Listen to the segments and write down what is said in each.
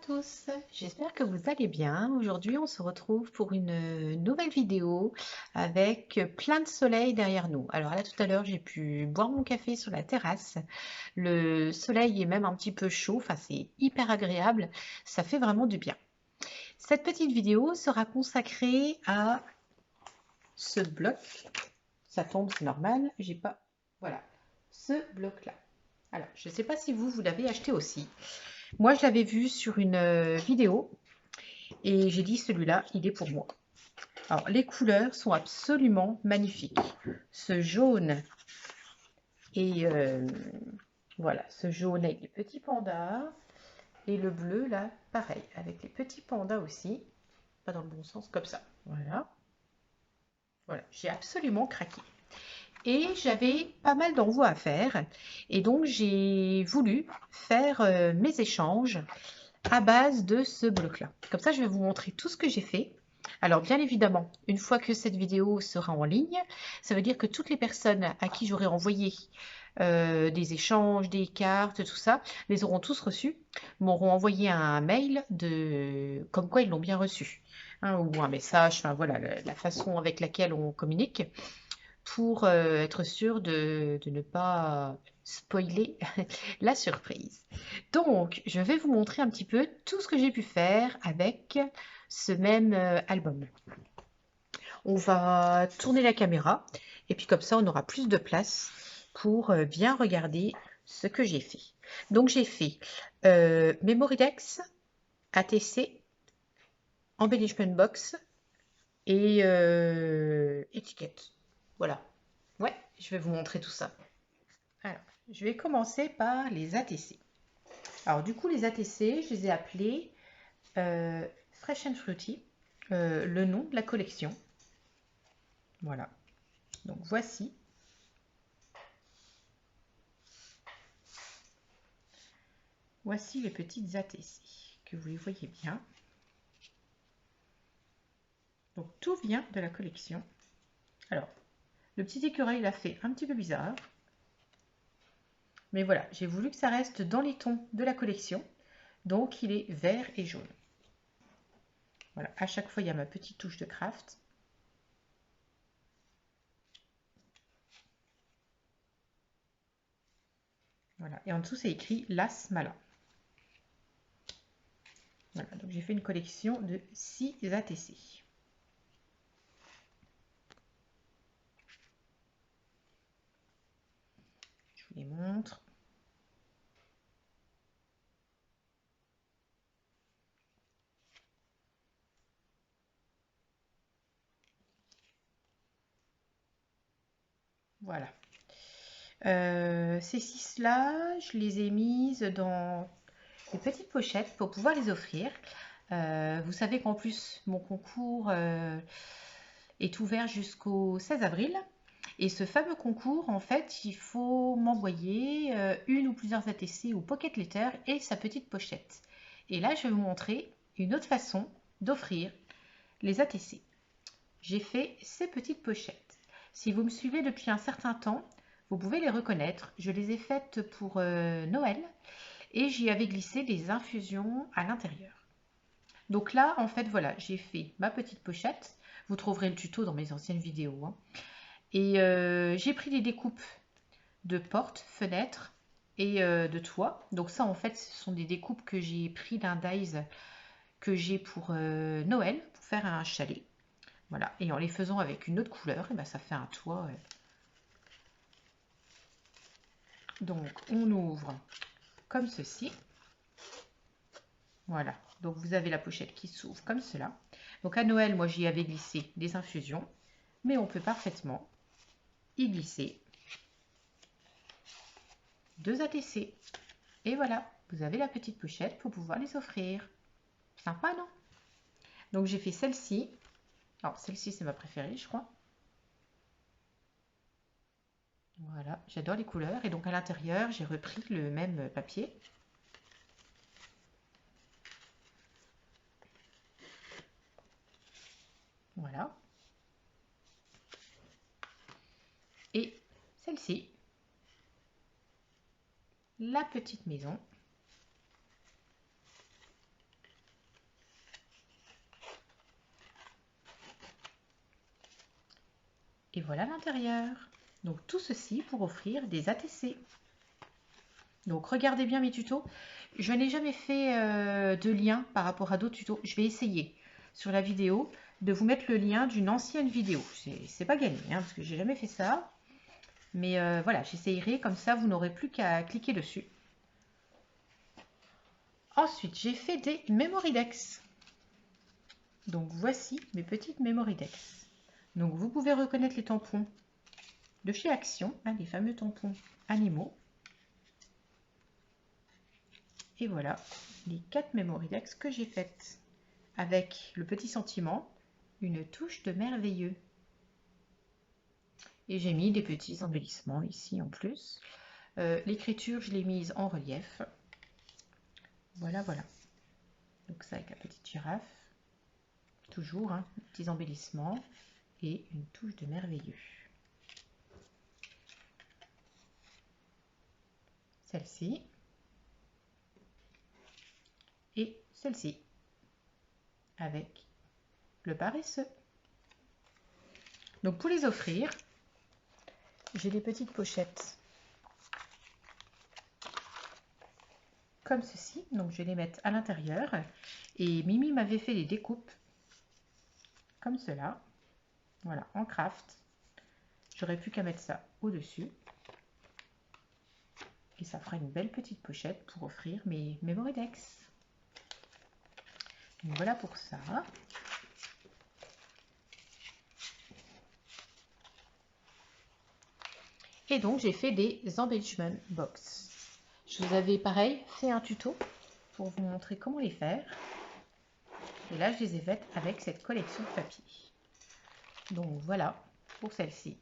tous, j'espère que vous allez bien. Aujourd'hui, on se retrouve pour une nouvelle vidéo avec plein de soleil derrière nous. Alors là, tout à l'heure, j'ai pu boire mon café sur la terrasse. Le soleil est même un petit peu chaud, enfin, c'est hyper agréable. Ça fait vraiment du bien. Cette petite vidéo sera consacrée à ce bloc. Ça tombe, c'est normal. J'ai pas... Voilà, ce bloc-là. Alors, je ne sais pas si vous l'avez acheté aussi. Moi, je l'avais vu sur une vidéo et j'ai dit celui-là, il est pour moi. Alors, les couleurs sont absolument magnifiques. Ce jaune et voilà, ce jaune avec les petits pandas et le bleu là, pareil, avec les petits pandas aussi. Pas dans le bon sens, comme ça. Voilà. Voilà, j'ai absolument craqué. Et j'avais pas mal d'envois à faire. Et donc, j'ai voulu faire mes échanges à base de ce bloc-là. Comme ça, je vais vous montrer tout ce que j'ai fait. Alors, bien évidemment, une fois que cette vidéo sera en ligne, ça veut dire que toutes les personnes à qui j'aurai envoyé des échanges, des cartes, tout ça, les auront tous reçus, m'auront envoyé un mail de comme quoi ils l'ont bien reçu. Hein, ou un message, enfin voilà, la façon avec laquelle on communique pour être sûr de ne pas spoiler la surprise. Donc, je vais vous montrer un petit peu tout ce que j'ai pu faire avec ce même album. On va tourner la caméra et puis comme ça, on aura plus de place pour bien regarder ce que j'ai fait. Donc, j'ai fait Memory Decks, ATC, Embellishment Box et étiquette. Voilà. Ouais, je vais vous montrer tout ça. Alors, je vais commencer par les ATC. Alors, du coup, les ATC, je les ai appelés Fresh and Fruity, le nom de la collection. Voilà. Donc, voici. Voici les petites ATC, que vous les voyez bien. Donc, tout vient de la collection. Alors, le petit écureuil l'a fait un petit peu bizarre. Mais voilà, j'ai voulu que ça reste dans les tons de la collection. Donc, il est vert et jaune. Voilà, à chaque fois, il y a ma petite touche de craft. Voilà, et en dessous, c'est écrit Las Malin. Voilà, donc j'ai fait une collection de 6 ATC. Je vous les montre. Voilà. Ces 6-là, je les ai mises dans des petites pochettes pour pouvoir les offrir. Vous savez qu'en plus, mon concours est ouvert jusqu'au 16 avril. Et ce fameux concours, en fait, il faut m'envoyer une ou plusieurs ATC ou Pocket Letter et sa petite pochette. Et là, je vais vous montrer une autre façon d'offrir les ATC. J'ai fait ces petites pochettes. Si vous me suivez depuis un certain temps, vous pouvez les reconnaître. Je les ai faites pour Noël et j'y avais glissé des infusions à l'intérieur. Donc là, en fait, voilà, j'ai fait ma petite pochette. Vous trouverez le tuto dans mes anciennes vidéos. Hein. Et j'ai pris des découpes de portes, fenêtres et de toit. Donc ça, en fait, ce sont des découpes que j'ai pris d'un dies que j'ai pour Noël, pour faire un chalet. Voilà, et en les faisant avec une autre couleur, et ben ça fait un toit. Donc, on ouvre comme ceci. Voilà, donc vous avez la pochette qui s'ouvre comme cela. Donc à Noël, moi j'y avais glissé des infusions, mais on peut parfaitement y glisser 2 ATC. Et voilà, vous avez la petite pochette pour pouvoir les offrir. Sympa, non? Donc j'ai fait celle-ci. Alors celle-ci c'est ma préférée, je crois. Voilà, j'adore les couleurs. Et donc à l'intérieur, j'ai repris le même papier. Voilà. Et celle-ci, la petite maison. Et voilà l'intérieur. Donc tout ceci pour offrir des ATC. Donc regardez bien mes tutos. Je n'ai jamais fait de lien par rapport à d'autres tutos. Je vais essayer sur la vidéo de vous mettre le lien d'une ancienne vidéo. C'est pas gagné, hein, parce que j'ai jamais fait ça. Mais voilà, j'essayerai, comme ça vous n'aurez plus qu'à cliquer dessus. Ensuite, j'ai fait des Memoridex. Donc voici mes petites Memoridex. Donc vous pouvez reconnaître les tampons de chez Action, hein, les fameux tampons animaux. Et voilà les 4 Memoridex que j'ai faites avec le petit sentiment, une touche de merveilleux. Et j'ai mis des petits embellissements ici en plus. L'écriture, je l'ai mise en relief. Voilà, voilà. Donc ça avec la petite girafe. Toujours, hein, petits embellissements et une touche de merveilleux. Celle-ci. Et celle-ci. Avec le paresseux. Donc pour les offrir, j'ai des petites pochettes comme ceci. Donc je vais les mettre à l'intérieur. Et Mimi m'avait fait des découpes comme cela. Voilà, en craft. J'aurais plus qu'à mettre ça au-dessus. Et ça fera une belle petite pochette pour offrir mes Memoridex. Donc voilà pour ça. Et donc j'ai fait des embellishment box. Je vous avais pareil fait un tuto pour vous montrer comment les faire. Et là je les ai faites avec cette collection de papier. Donc voilà pour celle-ci.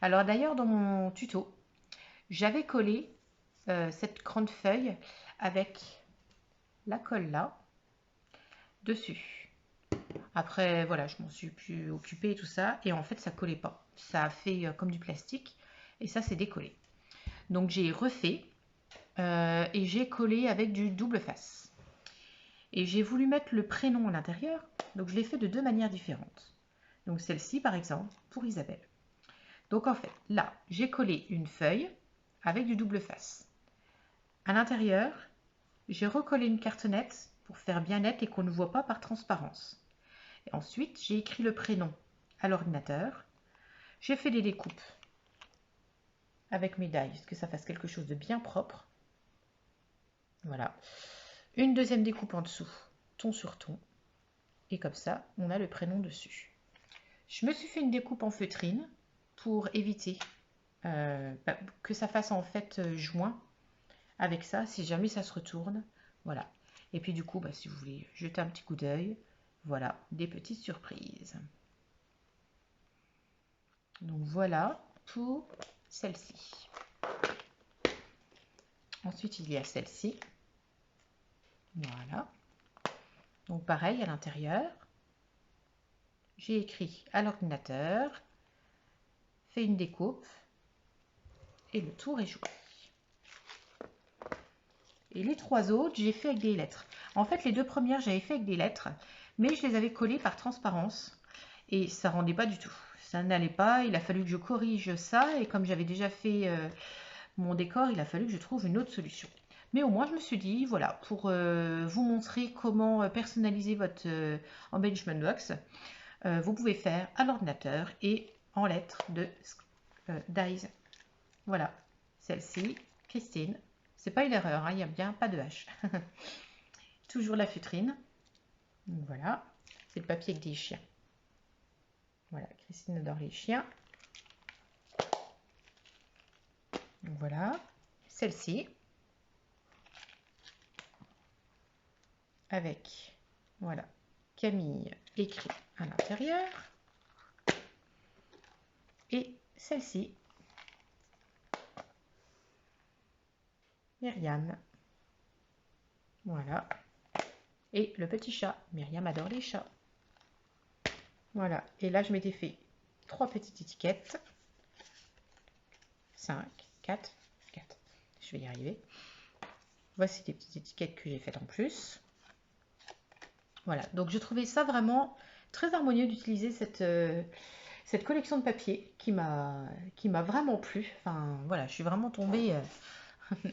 Alors d'ailleurs dans mon tuto, j'avais collé cette grande feuille avec la colle là dessus. Après voilà, je m'en suis plus occupée et tout ça, et en fait ça collait pas. Ça a fait comme du plastique et ça s'est décollé. Donc j'ai refait et j'ai collé avec du double face. Et j'ai voulu mettre le prénom à l'intérieur, donc je l'ai fait de 2 manières différentes. Donc celle-ci par exemple pour Isabelle. Donc en fait là j'ai collé une feuille avec du double face. À l'intérieur, j'ai recollé une cartonnette pour faire bien net et qu'on ne voit pas par transparence. Et ensuite, j'ai écrit le prénom à l'ordinateur. J'ai fait des découpes avec mes die, que ça fasse quelque chose de bien propre. Voilà. Une deuxième découpe en dessous, ton sur ton. Et comme ça, on a le prénom dessus. Je me suis fait une découpe en feutrine pour éviter que ça fasse en fait joint avec ça, si jamais ça se retourne. Voilà. Et puis du coup, si vous voulez jeter un petit coup d'œil, voilà, des petites surprises. Donc voilà pour celle-ci. Ensuite, il y a celle-ci. Voilà. Donc pareil, à l'intérieur, j'ai écrit à l'ordinateur, fait une découpe, et le tour est joué. Et les 3 autres, j'ai fait avec des lettres. En fait, les 2 premières, j'avais fait avec des lettres, mais je les avais collées par transparence. Et ça rendait pas du tout. Ça n'allait pas, il a fallu que je corrige ça. Et comme j'avais déjà fait mon décor, il a fallu que je trouve une autre solution. Mais au moins, je me suis dit, voilà, pour vous montrer comment personnaliser votre embellishment box, vous pouvez faire à l'ordinateur et en lettres de dies. Voilà, celle-ci, Christine. C'est pas une erreur, hein, il n'y a bien pas de H. Toujours la feutrine. Donc voilà, c'est le papier avec des chiens. Voilà, Christine adore les chiens. Donc voilà, celle-ci. Avec, voilà, Camille écrit à l'intérieur. Et celle-ci, Myriam. Voilà. Et le petit chat. Myriam adore les chats. Voilà. Et là, je m'étais fait 3 petites étiquettes. 5, 4, 4. Je vais y arriver. Voici des petites étiquettes que j'ai faites en plus. Voilà. Donc, je trouvais ça vraiment très harmonieux d'utiliser cette collection de papier qui m'a vraiment plu. Enfin, voilà, je suis vraiment tombée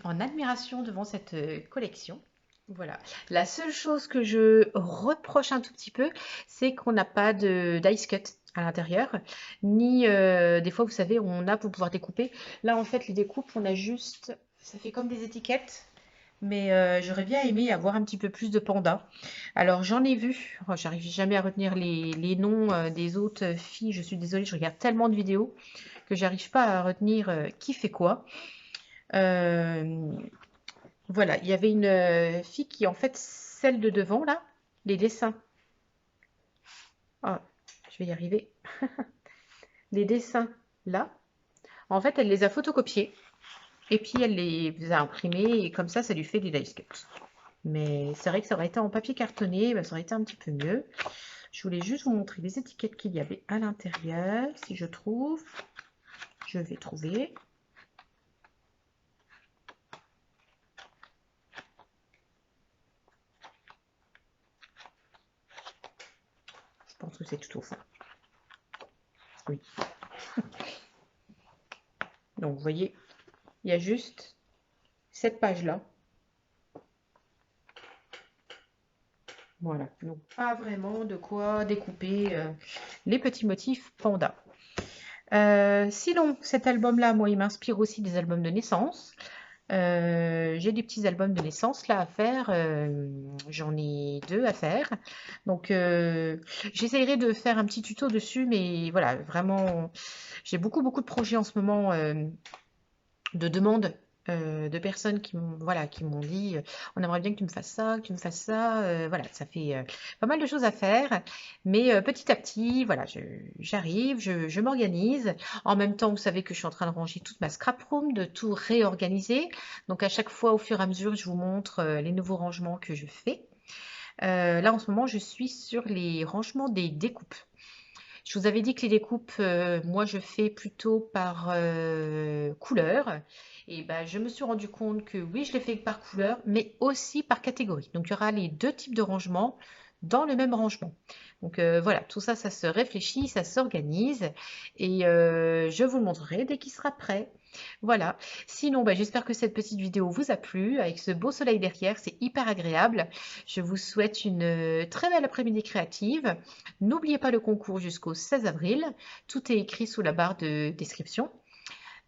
en admiration devant cette collection. Voilà. La seule chose que je reproche un tout petit peu, c'est qu'on n'a pas de d'ice cut à l'intérieur, ni des fois, vous savez, on a pour pouvoir découper. Là, en fait, les découpes, on a juste, ça fait comme des étiquettes, mais j'aurais bien aimé avoir un petit peu plus de pandas. Alors, j'en ai vu, oh, j'arrive jamais à retenir les noms des autres filles, je suis désolée, je regarde tellement de vidéos que j'arrive pas à retenir qui fait quoi. Euh, voilà, il y avait une fille qui, en fait, celle de devant, là, les dessins. Ah, je vais y arriver. Les dessins, là, en fait, elle les a photocopiés. Et puis, elle les a imprimés. Et comme ça lui fait des dice cuts. Mais c'est vrai que ça aurait été en papier cartonné, ben, ça aurait été un petit peu mieux. Je voulais juste vous montrer les étiquettes qu'il y avait à l'intérieur. Si je trouve, je vais trouver. Je pense que c'est tout au fond. Oui. Donc, vous voyez, il y a juste cette page-là. Voilà, donc pas vraiment de quoi découper les petits motifs panda. Sinon, cet album-là, moi, il m'inspire aussi des albums de naissance. J'ai des petits albums de naissance là à faire. J'en ai 2 à faire. Donc, j'essayerai de faire un petit tuto dessus, mais voilà, vraiment, j'ai beaucoup de projets en ce moment de demandes de personnes qui m'ont voilà, qui m'ont dit on aimerait bien que tu me fasses ça, que tu me fasses ça. Voilà, ça fait pas mal de choses à faire, mais petit à petit, voilà, j'arrive, je m'organise. En même temps, vous savez que je suis en train de ranger toute ma scrap room, de tout réorganiser. Donc à chaque fois, au fur et à mesure, je vous montre les nouveaux rangements que je fais. Là, en ce moment, je suis sur les rangements des découpes. Je vous avais dit que les découpes, moi, je fais plutôt par couleur. Et ben, je me suis rendu compte que oui, je les fais par couleur, mais aussi par catégorie. Donc, il y aura les 2 types de rangements dans le même rangement. Donc, voilà, tout ça, ça se réfléchit, ça s'organise. Et je vous le montrerai dès qu'il sera prêt. Voilà. Sinon, bah, j'espère que cette petite vidéo vous a plu. Avec ce beau soleil derrière, c'est hyper agréable. Je vous souhaite une très belle après-midi créative. N'oubliez pas le concours jusqu'au 16 avril. Tout est écrit sous la barre de description.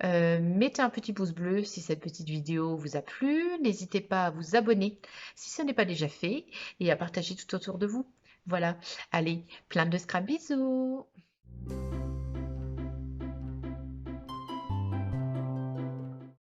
Mettez un petit pouce bleu si cette petite vidéo vous a plu. N'hésitez pas à vous abonner si ce n'est pas déjà fait et à partager tout autour de vous. Voilà. Allez, plein de scrap bisous.